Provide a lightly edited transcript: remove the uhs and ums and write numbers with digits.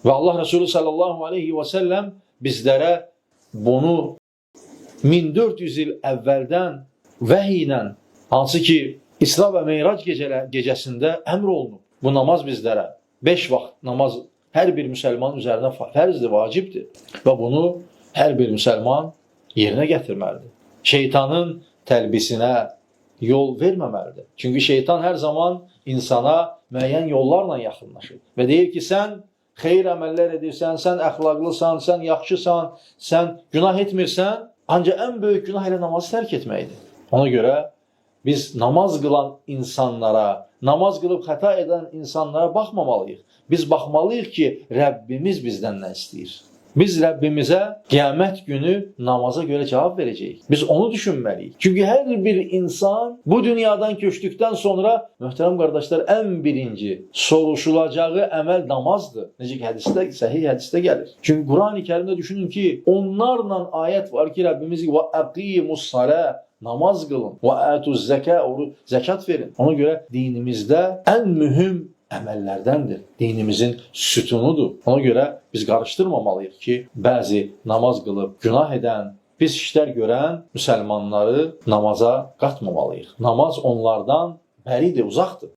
Və Allah Resulü sallallahu aleyhi və səlləm bizlərə bunu 1400 il əvvəldən vəhiy ilə, hansı ki İsra və Meyrac gecəsində əmr olunub. Bu namaz bizlərə 5 vaxt namaz hər bir müsəlmanın üzərinə fərzdir, vacibdir və bunu hər bir müsəlman yerinə gətirməlidir. Şeytanın təlbisinə yol verməməlidir. Çünki şeytan hər zaman insana müəyyən yollarla yaxınlaşır və deyir ki, sən xeyir əməllər edirsən, sən əxlaqlısan, sən yaxşısan, sən günah etmirsən, ancaq ən böyük günah ilə namazı tərk etməkdir. Ona görə biz namaz qılan insanlara, namaz qılıb xəta edən insanlara baxmamalıyıq. Biz baxmalıyıq ki, Rəbbimiz bizdən nə istəyir? Biz Rəbbimizə qiyamət günü namaza görə cavab verəcəyik. Biz onu düşünməliyik. Çünki hər bir insan bu dünyadan köçdükdən sonra, möhtərəm qardaşlar, ən birinci soruşulacağı əməl namazdır. Necə ki, hədisdə, səhih hədisdə gəlir. Çünki Quran-ı Kərimdə düşünün ki, onlarla ayət var ki, Rəbbimiz və əqimussala, namaz qılın, və ətuz zəkə, zəkat verin. Ona görə dinimizdə ən mühüm əməllərdəndir. Dinimizin sütunudur. Ona görə biz qarışdırmamalıyıq ki, bəzi namaz qılıb günah edən, pis işlər görən müsəlmanları namaza qatmamalıyıq. Namaz onlardan bəridir, uzaqdır.